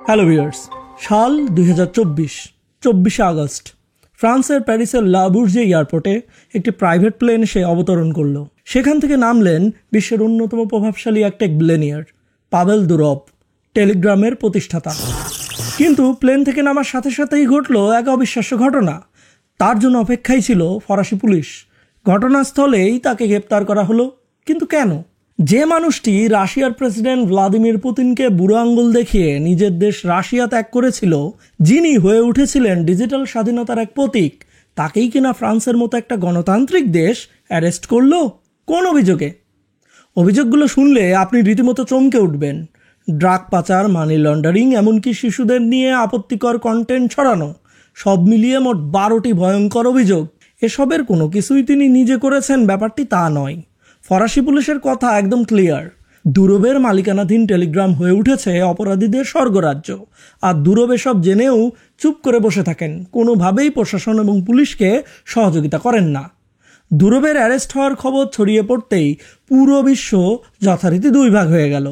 Hello viewers, সাল 2024, 24শে August ফ্রান্সের প্যারিসের লা বুর্জে এয়ারপোর্টে একটি প্রাইভেট প্লেন এসে অবতরণ করলো। সেখান থেকে নামলেন বিশ্বের অন্যতম প্রভাবশালী এক টেক বিলিয়নিয়ার পাভেল দুরভ, টেলিগ্রামের প্রতিষ্ঠাতা। কিন্তু প্লেন থেকে নামার সাথে সাথেই ঘটলো এক অবিশ্বাস্য ঘটনা। তার জন্য অপেক্ষায় ছিল ফরাসি পুলিশ। ঘটনাস্থলেই তাকে গ্রেপ্তার করা হলো। কিন্তু কেন? যে মানুষটি রাশিয়ার প্রেসিডেন্ট ভ্লাদিমির পুতিনকে বুড়ো আঙ্গুল দেখিয়ে নিজের দেশ রাশিয়া ত্যাগ করেছিল, যিনি হয়ে উঠেছিলেন ডিজিটাল স্বাধীনতার এক প্রতীক, তাকেই কিনা ফ্রান্সের মতো একটা গণতান্ত্রিক দেশ অ্যারেস্ট করলো। কোন অভিযোগে? অভিযোগগুলো শুনলে আপনি রীতিমতো চমকে উঠবেন। ড্রাগ পাচার, মানি লন্ডারিং, এমনকি শিশুদের নিয়ে আপত্তিকর কন্টেন্ট ছড়ানো, সব মিলিয়ে মোট 12টি ভয়ঙ্কর অভিযোগ। এসবের কোনো কিছুই তিনি নিজে করেছেন ব্যাপারটি তা নয়। ফরাসি পুলিশের কথা একদম ক্লিয়ার। দুরভের মালিকানাধীন টেলিগ্রাম হয়ে উঠেছে অপরাধীদের স্বর্গরাজ্য। আর দুরভ এসব জেনেও চুপ করে বসে থাকেন, কোনোভাবেই প্রশাসন এবং পুলিশকে সহযোগিতা করেন না। দুরভের অ্যারেস্ট হওয়ার খবর ছড়িয়ে পড়তেই পুরো বিশ্ব যথারীতি দুই ভাগ হয়ে গেল।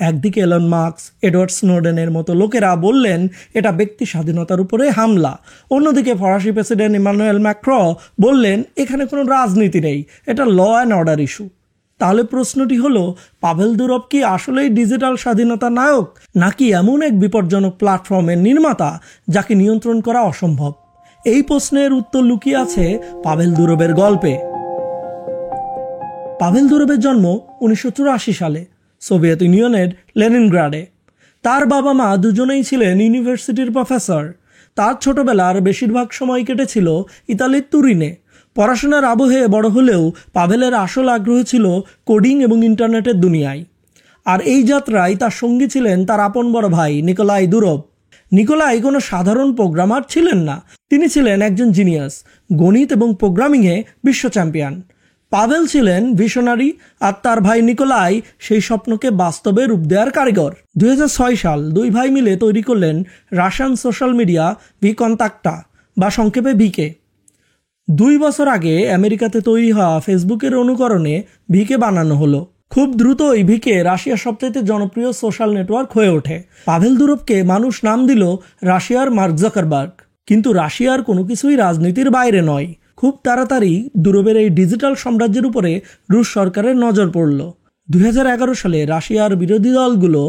একদিকে এলন মাস্ক, এডওয়ার্ড স্নোডেনের মতো লোকেরা বললেন এটা ব্যক্তি স্বাধীনতার উপরে হামলা। অন্যদিকে ফরাসি প্রেসিডেন্ট ইমানুয়েল ম্যাক্রঁ বললেন এখানে কোনো রাজনীতি নেই, এটা ল অ্যান্ড অর্ডার ইস্যু। তাহলে প্রশ্নটি হলো, পাভেল দুরভ কি আসলেই ডিজিটাল স্বাধীনতা নায়ক, নাকি এমন এক বিপজ্জনক প্ল্যাটফর্মের নির্মাতা যাকে নিয়ন্ত্রণ করা অসম্ভব? এই প্রশ্নের উত্তর লুকিয়ে আছে পাভেল দুরভের গল্পে। পাভেল দুরভের জন্ম 1984 সালে সোভিয়েত ইউনিয়নের লেনিনগ্রাডে। তার বাবা মা দুজনেই ছিলেন ইউনিভার্সিটির প্রফেসর। তার ছোটবেলার বেশিরভাগ সময় কেটেছিল ইতালির তুরিনে। পড়াশোনার আবহে বড় হলেও পাভেলের আসল আগ্রহ ছিল কোডিং এবং ইন্টারনেটের দুনিয়ায়। আর এই যাত্রায় তার সঙ্গী ছিলেন তার আপন বড় ভাই নিকোলাই দুরভ। নিকোলাই কোনো সাধারণ প্রোগ্রামার ছিলেন না, তিনি ছিলেন একজন জিনিয়াস, গণিত এবং প্রোগ্রামিংয়ে বিশ্ব চ্যাম্পিয়ন। পাভেল ছিলেন ভিশনারি, আর তার ভাই নিকোলাই সেই স্বপ্নকে বাস্তবে রূপ দেওয়ার কারিগর। 2006 সাল দুই ভাই মিলে তৈরি করলেন রাশিয়ান সোশ্যাল মিডিয়া ভিকন্তাক্টা, বা সংক্ষেপে ভিকে। 2 বছর আগে আমেরিকাতে তৈরি হওয়া ফেসবুকের অনুকরণে ভিকে বানানো হলো। খুব দ্রুতই ভিকে রাশিয়ার সবচেয়ে জনপ্রিয় সোশ্যাল নেটওয়ার্ক হয়ে ওঠে। পাভেল দুরভকে মানুষ নাম দিল রাশিয়ার মার্ক জাকারবার্গ। কিন্তু রাশিয়ার কোনো কিছুই রাজনীতির বাইরে নয়। খুব তাড়াতাড়ি দুরভের এই ডিজিটাল সাম্রাজ্যের উপরে রুশ সরকারের নজর পড়ল। 2011 সালে রাশিয়ার বিরোধী দলগুলো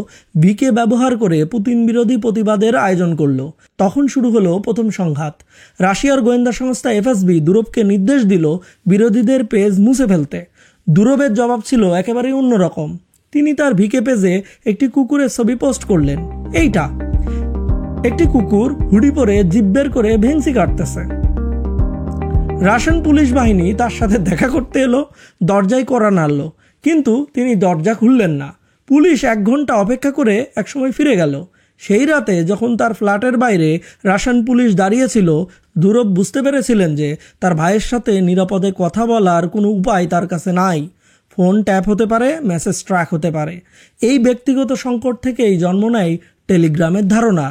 ভিকে ব্যবহার করে পুতিন বিরোধী প্রতিবাদের আয়োজন করলো। তখন শুরু হলো প্রথম সংঘাত। রাশিয়ার গোয়েন্দা সংস্থা এফএসবি দুরভকে নির্দেশ দিল বিরোধীদের পেজ মুছে ফেলতে। দুরভের জবাব ছিল একেবারেই অন্যরকম। তিনি তার ভিকে পেজে একটি কুকুরের ছবি পোস্ট করলেন। এইটা একটি কুকুর হুডি পরে জিভ বের করে ভেংসি কাটতেছে। রাশিয়ান পুলিশ বাহিনী তার সাথে দেখা করতে এলো, দরজায় কড়া নাড়ল, কিন্তু তিনি দরজা খুললেন না। পুলিশ 1 ঘন্টা অপেক্ষা করে একসময় ফিরে গেল। সেই রাতে যখন তার ফ্ল্যাটের বাইরে রাশিয়ান পুলিশ দাঁড়িয়েছিল, দুরভ বুঝতে পেরেছিলেন যে তার ভাইয়ের সাথে নিরাপদে কথা বলার কোনো উপায় তার কাছে নাই। ফোন ট্যাপ হতে পারে, মেসেজ ট্র্যাক হতে পারে। এই ব্যক্তিগত সংকট থেকেই জন্ম নেয় টেলিগ্রামের ধারণা।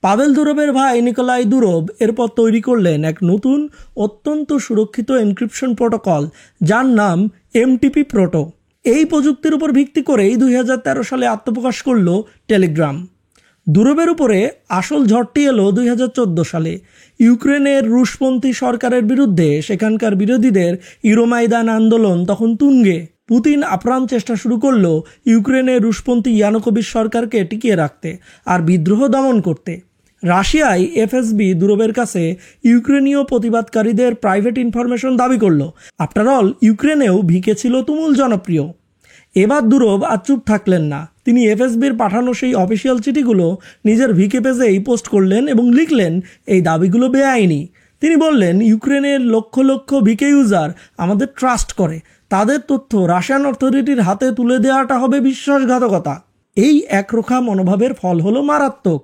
পাভেল দুরভের ভাই নিকোলাই দুরভ এরপর তৈরি করলেন এক নতুন, অত্যন্ত সুরক্ষিত এনক্রিপশন প্রোটোকল, যার নাম এমটিপি প্রোটো। এই প্রযুক্তির উপর ভিত্তি করেই 2013 সালে আত্মপ্রকাশ করল টেলিগ্রাম। দুরভের উপরে আসল ঝড়টি এলো 2014 সালে। ইউক্রেনের রুশপন্থী সরকারের বিরুদ্ধে সেখানকার বিরোধীদের ইউরোমাইদান আন্দোলন তখন তুঙ্গে। পুতিন আপ্রাণ চেষ্টা শুরু করলো ইউক্রেনের রুশপন্থী ইয়ানুকোভিচ সরকারকে টিকিয়ে রাখতে আর বিদ্রোহ দমন করতে। রাশিয়ায় এফএসবি দুরভের কাছে ইউক্রেনীয় প্রতিবাদকারীদের প্রাইভেট ইনফরমেশন দাবি করল। আফটার অল ইউক্রেনেও ভিকে ছিল তুমুল জনপ্রিয়। এবার দুরভ আর চুপ থাকলেন না। তিনি এফএসবির পাঠানো সেই অফিসিয়াল চিঠিগুলো নিজের ভিকে পেজেই পোস্ট করলেন এবং লিখলেন এই দাবিগুলো বেআইনি। তিনি বললেন ইউক্রেনের লক্ষ লক্ষ ভিকে ইউজার আমাদের ট্রাস্ট করে, তাদের তথ্য রাশিয়ান অথরিটির হাতে তুলে দেওয়াটা হবে বিশ্বাসঘাতকতা। এই একরোখা মনোভাবের ফল হলো মারাত্মক।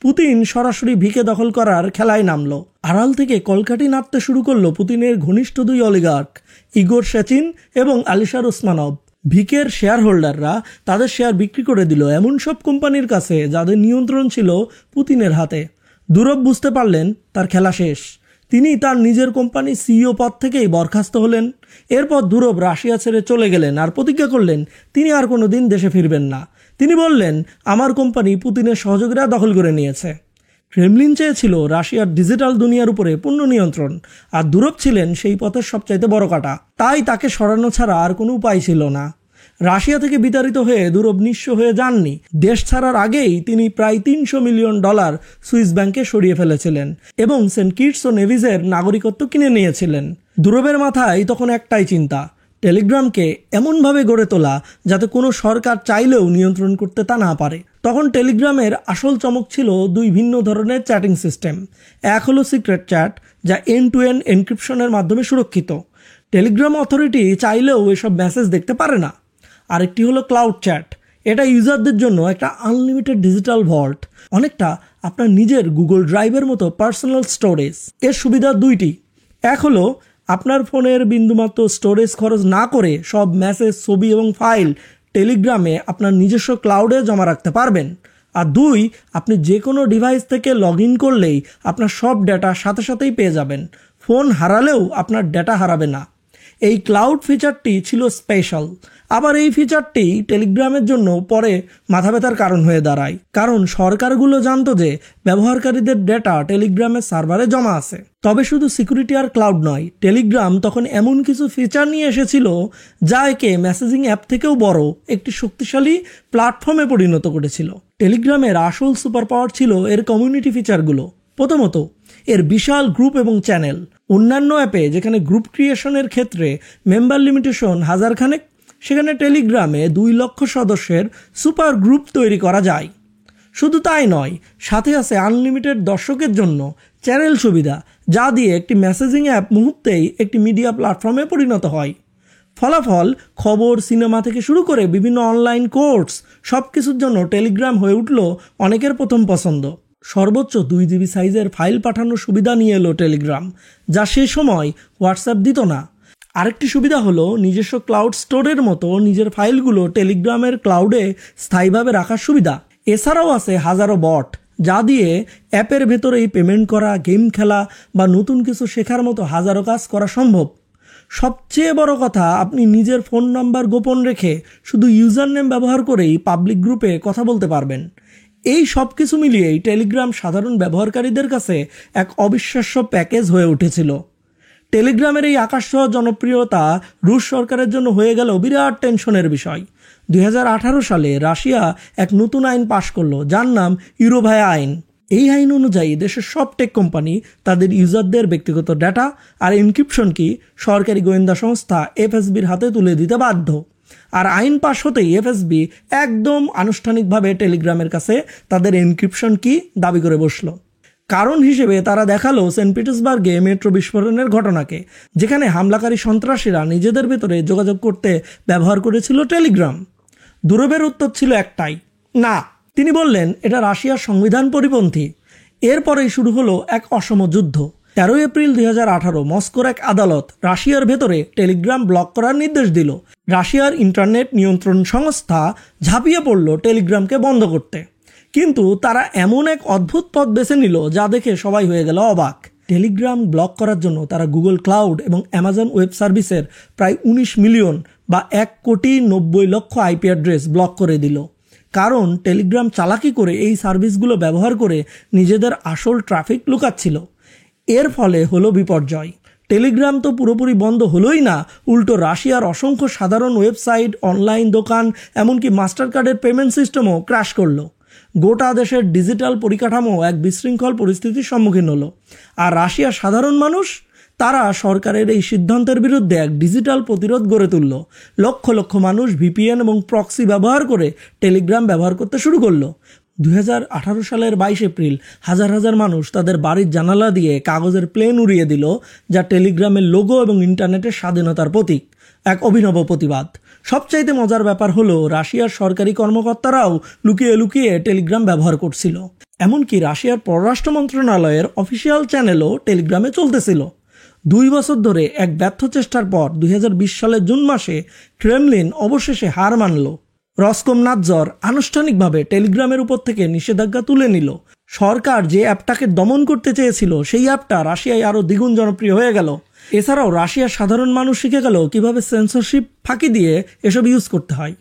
পুতিন সরাসরি ভিকে দখল করার খেলায় নামলো। আড়াল থেকে কলকাঠি নাড়তে শুরু করলো পুতিনের ঘনিষ্ঠ 2 অলিগার্ক, ইগোর সেচিন এবং আলিশার ওসমানভ। ভিকের শেয়ার হোল্ডাররা তাদের শেয়ার বিক্রি করে দিল এমন সব কোম্পানির কাছে যাদের নিয়ন্ত্রণ ছিল পুতিনের হাতে। দুরভ বুঝতে পারলেন তার খেলা শেষ। তিনি তার নিজের কোম্পানি সিইও পদ থেকেই বরখাস্ত হলেন। এরপর দুরভ রাশিয়া ছেড়ে চলে গেলেন আর প্রতিজ্ঞা করলেন তিনি আর কোনোদিন দেশে ফিরবেন না। তিনি বললেন, আমার কোম্পানি পুতিনের সহযোগীরা দখল করে নিয়েছে। ক্রেমলিন চেয়েছিল রাশিয়ার ডিজিটাল দুনিয়ার উপরে পূর্ণ নিয়ন্ত্রণ, আর দুরব ছিলেন সেই পথের সবচাইতে বড় কাঁটা। তাই তাকে সরানো ছাড়া আর কোনো উপায় ছিল না। রাশিয়া থেকে বিতাড়িত হয়ে দুরব নিঃস্ব হয়ে যাননি। দেশ ছাড়ার আগেই তিনি প্রায় $300 মিলিয়ন সুইস ব্যাংকে সরিয়ে ফেলেছিলেন এবং সেন্ট কিটস ও নেভিসের নাগরিকত্ব কিনে নিয়েছিলেন। দুরবের মাথায় তখন একটাই চিন্তা, টেলিগ্রামকে এমনভাবে গড়ে তোলা যাতে কোনো সরকার চাইলেও নিয়ন্ত্রণ করতে তা না পারে। তখন টেলিগ্রামের আসল চমক ছিল দুই ভিন্ন ধরনের চ্যাটিং সিস্টেম। এক হলো সিক্রেট চ্যাট, যা এন্ড টু এন্ড এনক্রিপশনের মাধ্যমে সুরক্ষিত। টেলিগ্রাম অথরিটি চাইলেও এসব মেসেজ দেখতে পারে না। আরেকটি হলো ক্লাউড চ্যাট। এটা ইউজারদের জন্য একটা আনলিমিটেড ডিজিটাল ভল্ট, অনেকটা আপনার নিজের গুগল ড্রাইভের মতো পার্সোনাল স্টোরেজ। এর সুবিধা দুইটি। এক হলো আপনার ফোনের বিন্দুমাত্র স্টোরেজ খরচ না করে সব মেসেজ, ছবি এবং ফাইল টেলিগ্রামে আপনার নিজস্ব ক্লাউডে জমা রাখতে পারবেন। আর দুই, আপনি যে কোনো ডিভাইস থেকে লগ ইন করলেই আপনার সব ডেটা সাথে সাথেই পেয়ে যাবেন। ফোন হারালেও আপনার ডেটা হারাবে না। এই ক্লাউড ফিচারটি ছিল স্পেশাল। আবার এই ফিচারটি টেলিগ্রামের জন্য পরে মাথা ব্যথার কারণ হয়ে দাঁড়ায়, কারণ সরকারগুলো জানতো যে ব্যবহারকারীদের ডেটা টেলিগ্রামের সার্ভারে জমা আছে। তবে শুধু সিকিউরিটি আর ক্লাউড নয়, টেলিগ্রাম তখন এমন কিছু ফিচার নিয়ে এসেছিল যা একে মেসেজিং অ্যাপ থেকেও বড় একটি শক্তিশালী প্ল্যাটফর্মে পরিণত করেছিল। টেলিগ্রামের আসল সুপার পাওয়ার ছিল এর কমিউনিটি ফিচারগুলো। প্রথমত, এর বিশাল গ্রুপ এবং চ্যানেল। অন্যান্য অ্যাপে যেখানে গ্রুপ ক্রিয়েশনের ক্ষেত্রে মেম্বার লিমিটেশন হাজারখানেক, সেখানে টেলিগ্রামে 2 লক্ষ সদস্যের সুপার গ্রুপ তৈরি করা যায়। শুধু তাই নয়, সাথে আছে আনলিমিটেড দর্শকের জন্য চ্যানেল সুবিধা, যা দিয়ে একটি মেসেজিং অ্যাপ মুহূর্তেই একটি মিডিয়া প্ল্যাটফর্মে পরিণত হয়। ফলাফল, খবর, সিনেমা থেকে শুরু করে বিভিন্ন অনলাইন কোর্স, সব কিছুর জন্য টেলিগ্রাম হয়ে উঠল অনেকের প্রথম পছন্দ। সর্বোচ্চ 2 GB সাইজের ফাইল পাঠানোর সুবিধা নিয়ে এলো টেলিগ্রাম, যা সে সময় হোয়াটসঅ্যাপ দিত না। আরেকটি সুবিধা হলো নিজস্ব ক্লাউড স্টোরের মতো নিজের ফাইলগুলো টেলিগ্রামের ক্লাউডে স্থায়ীভাবে রাখার সুবিধা। এছাড়াও আছে হাজারো বট, যা দিয়ে অ্যাপের ভেতরেই পেমেন্ট করা, গেম খেলা বা নতুন কিছু শেখার মতো হাজারো কাজ করা সম্ভব। সবচেয়ে বড় কথা, আপনি নিজের ফোন নাম্বার গোপন রেখে শুধু ইউজার নেম ব্যবহার করেই পাবলিক গ্রুপে কথা বলতে পারবেন। এই সব কিছু মিলিয়েই টেলিগ্রাম সাধারণ ব্যবহারকারীদের কাছে এক অবিশ্বাস্য প্যাকেজ হয়ে উঠেছিল। টেলিগ্রামের এই আকাশছোঁয়া জনপ্রিয়তা রুশ সরকারের জন্য হয়ে গেল বিরাট টেনশনের বিষয়। 2018 সালে রাশিয়া এক নতুন আইন পাশ করলো, যার নাম ইউরোভায়া আইন। এই আইন অনুযায়ী দেশের সব টেক কোম্পানি তাদের ইউজারদের ব্যক্তিগত ডেটা আর এনক্রিপশন কি সরকারি গোয়েন্দা সংস্থা এফএসবির হাতে তুলে দিতে বাধ্য। আর আইন পাশ হতেই এফএসবি একদম আনুষ্ঠানিকভাবে টেলিগ্রামের কাছে তাদের এনক্রিপশন কি দাবি করে বসলো। কারণ হিসেবে তারা দেখালো সেন্ট পিটার্সবার্গে মেট্রো বিস্ফোরণের ঘটনাকে, যেখানে হামলাকারী সন্ত্রাসীরা নিজেদের ভেতরে যোগাযোগ করতে ব্যবহার করেছিল টেলিগ্রাম। দুরবের উত্তর ছিল একটাই, না। তিনি বললেন এটা রাশিয়ার সংবিধান পরিপন্থী। এরপরেই শুরু হলো এক অসম যুদ্ধ। 13 এপ্রিল 2018 মস্কোর এক আদালত রাশিয়ার ভেতরে টেলিগ্রাম ব্লক করার নির্দেশ দিল। রাশিয়ার ইন্টারনেট নিয়ন্ত্রণ সংস্থা ঝাঁপিয়ে পড়ল টেলিগ্রামকে বন্ধ করতে। কিন্তু তারা এমন এক অদ্ভুত পথ বেছে নিল যা দেখে সবাই হয়ে গেল অবাক। টেলিগ্রাম ব্লক করার জন্য তারা গুগল ক্লাউড এবং অ্যামাজন ওয়েব সার্ভিসের প্রায় 19 মিলিয়ন বা 1,90,00,000 আইপি অ্যাড্রেস ব্লক করে দিল। কারণ টেলিগ্রাম চালাকি করে এই সার্ভিসগুলো ব্যবহার করে নিজেদের আসল ট্রাফিক লুকাচ্ছিল। এর ফলে হলো বিপর্যয়। টেলিগ্রাম তো পুরোপুরি বন্ধ হলোই না, উল্টো রাশিয়ার অসংখ্য সাধারণ ওয়েবসাইট, অনলাইন দোকান, এমনকি মাস্টার কার্ডের পেমেন্ট সিস্টেমও ক্র্যাশ করলো। গোটা দেশের ডিজিটাল পরিকাঠামো এক বিশৃঙ্খল পরিস্থিতির সম্মুখীন হলো। আর রাশিয়ার সাধারণ মানুষ, তারা সরকারের এই সিদ্ধান্তের বিরুদ্ধে এক ডিজিটাল প্রতিরোধ গড়ে তুলল। লক্ষ লক্ষ মানুষ ভিপিএন এবং প্রক্সি ব্যবহার করে টেলিগ্রাম ব্যবহার করতে শুরু করলো। 2018 সালের 22 এপ্রিল হাজার হাজার মানুষ তাদের বাড়ির জানালা দিয়ে কাগজের প্লেন উড়িয়ে দিল, যা টেলিগ্রামের লোগো এবং ইন্টারনেটের স্বাধীনতার প্রতীক। এক অভিনব প্রতিবাদ। সবচাইতে মজার ব্যাপার হলো রাশিয়ার সরকারি কর্মকর্তারাও লুকিয়ে লুকিয়ে টেলিগ্রাম ব্যবহার করছিল। এমনকি রাশিয়ার পররাষ্ট্র মন্ত্রণালয়ের অফিসিয়াল চ্যানেলও টেলিগ্রামে চলতেছিল। 2 বছর ধরে এক ব্যর্থ চেষ্টার পর 2020 সালের জুন মাসে ক্রেমলিন অবশেষে হার মানল। রসকমনাৎজর আনুষ্ঠানিকভাবে টেলিগ্রামের উপর থেকে নিষেধাজ্ঞা তুলে নিল। সরকার যে অ্যাপটাকে দমন করতে চেয়েছিল সেই অ্যাপটা রাশিয়ায় আরও দ্বিগুণ জনপ্রিয় হয়ে গেল। এছাড়াও রাশিয়ার সাধারণ মানুষ শিখে গেল কিভাবে সেন্সরশিপ ফাঁকি দিয়ে এসব ইউজ করতে হয়।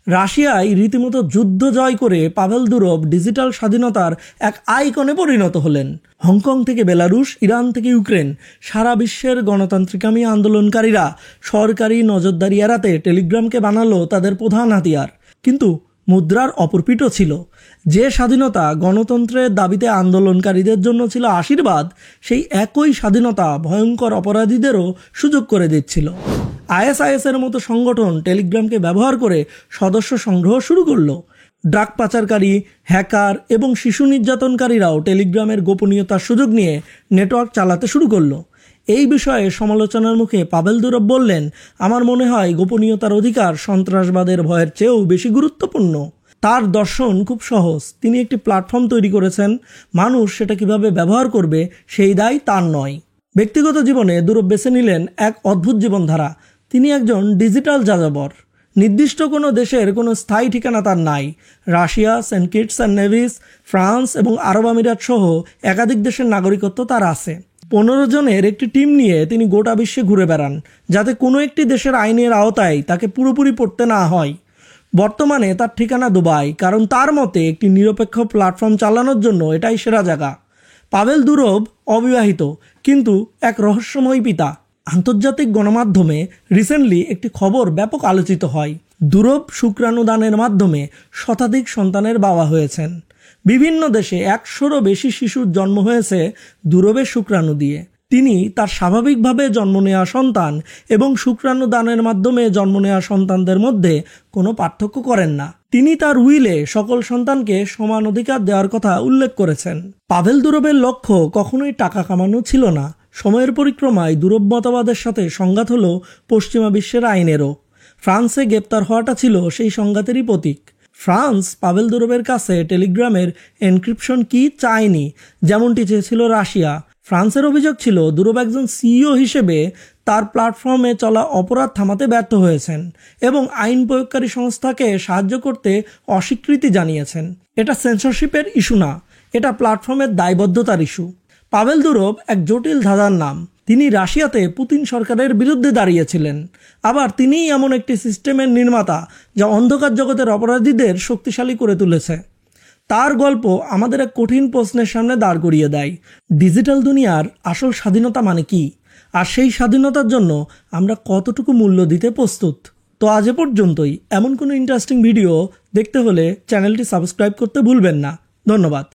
রাশিয়ায় রীতিমতো যুদ্ধ জয় করে পাভেল দুরভ ডিজিটাল স্বাধীনতার এক আইকনে পরিণত হলেন। হংকং থেকে বেলারুশ, ইরান থেকে ইউক্রেন, সারা বিশ্বের গণতান্ত্রিকামী আন্দোলনকারীরা সরকারি নজরদারি এড়াতে টেলিগ্রামকে বানালো তাদের প্রধান হাতিয়ার। কিন্তু মুদ্রার অপরপিঠও ছিল। যে স্বাধীনতা গণতন্ত্রের দাবিতে আন্দোলনকারীদের জন্য ছিল আশীর্বাদ, সেই একই স্বাধীনতা ভয়ঙ্কর অপরাধীদেরও সুযোগ করে দিচ্ছিল। আইএসআইএসের মতো সংগঠন টেলিগ্রামকে ব্যবহার করে সদস্য সংগ্রহ শুরু করলো। ড্রাগ পাচারকারী, হ্যাকার এবং শিশু নির্যাতনকারীরাও টেলিগ্রামের গোপনীয়তার সুযোগ নিয়ে নেটওয়ার্ক চালাতে শুরু করলো। এই বিষয়ে সমালোচনার মুখে পাভেল দুরভ বললেন, আমার মনে হয় গোপনীয়তার অধিকার সন্ত্রাসবাদের ভয়ের চেয়েও বেশি গুরুত্বপূর্ণ। তার দর্শন খুব সহজ। তিনি একটি প্ল্যাটফর্ম তৈরি করেছেন, মানুষ সেটা কিভাবে ব্যবহার করবে সেই দায় তার নয়। ব্যক্তিগত জীবনে দুরভ বেছে নিলেন এক অদ্ভুত জীবনধারা। তিনি একজন ডিজিটাল যাযাবর। নির্দিষ্ট কোনো দেশের কোনো স্থায়ী ঠিকানা তার নাই। Russia, Saint Kitts and Nevis, France এবং আরব আমিরাত সহ একাধিক দেশের নাগরিকত্ব তার আছে। 15 জনের একটি টিম নিয়ে তিনি গোটা বিশ্বে ঘুরে বেড়ান, যাতে কোনো একটি দেশের আইনের আওতায় তাকে পুরোপুরি পড়তে না হয়। বর্তমানে তার ঠিকানা দুবাই, কারণ তার মতে একটি নিরপেক্ষ প্ল্যাটফর্ম চালানোর জন্য এটাই সেরা জায়গা। পাভেল দুরভ অবিবাহিত, কিন্তু এক রহস্যময় পিতা। আন্তর্জাতিক গণমাধ্যমে রিসেন্টলি একটি খবর ব্যাপক আলোচিত হয়। দুরভ শুক্রাণুদানের মাধ্যমে শতাধিক সন্তানের বাবা হয়েছেন। বিভিন্ন দেশে 100রও বেশি শিশুর জন্ম হয়েছে দুরভের শুক্রাণু দিয়ে। তিনি তার স্বাভাবিকভাবে জন্ম নেওয়া সন্তান এবং শুক্রাণুদানের মাধ্যমে জন্ম নেওয়া সন্তানদের মধ্যে কোনো পার্থক্য করেন না। তিনি তার উইলে সকল সন্তানকে সমান অধিকার দেওয়ার কথা উল্লেখ করেছেন। পাভেল দুরভের লক্ষ্য কখনোই টাকা কামানো ছিল না। সময়ের পরিক্রমায় দুরভ মতবাদের সাথে সংঘাত হলো পশ্চিমা বিশ্বের আইনেরও। ফ্রান্সে গ্রেপ্তার হওয়াটা ছিল সেই সংঘাতেরই প্রতীক। ফ্রান্স পাভেল দুরভের কাছে টেলিগ্রামের এনক্রিপশন কি চায়নি, যেমনটি চেয়েছিল রাশিয়া। ফ্রান্সের অভিযোগ ছিল দুরভ একজন সিইও হিসেবে তার প্ল্যাটফর্মে চলা অপরাধ থামাতে ব্যর্থ হয়েছেন এবং আইন প্রয়োগকারী সংস্থাকে সাহায্য করতে অস্বীকৃতি জানিয়েছেন। এটা সেন্সরশিপের ইস্যু না, এটা প্ল্যাটফর্মের দায়বদ্ধতার ইস্যু। পাভেল দুরভ এক জটিল ধাঁধার নাম। তিনি রাশিয়াতে পুতিন সরকারের বিরুদ্ধে দাঁড়িয়েছিলেন। আবার তিনিই এমন একটি সিস্টেমের নির্মাতা যা অন্ধকার জগতের অপরাধীদের শক্তিশালী করে তুলেছে। তার গল্প আমাদের এক কঠিন প্রশ্নের সামনে দাঁড় করিয়ে দেয়। ডিজিটাল দুনিয়ার আসল স্বাধীনতা মানে কি, আর সেই স্বাধীনতার জন্য আমরা কতটুকু মূল্য দিতে প্রস্তুত। তো আজ এ পর্যন্তই। এমন কোনো ইন্টারেস্টিং ভিডিও দেখতে হলে চ্যানেলটি সাবস্ক্রাইব করতে ভুলবেন না। ধন্যবাদ।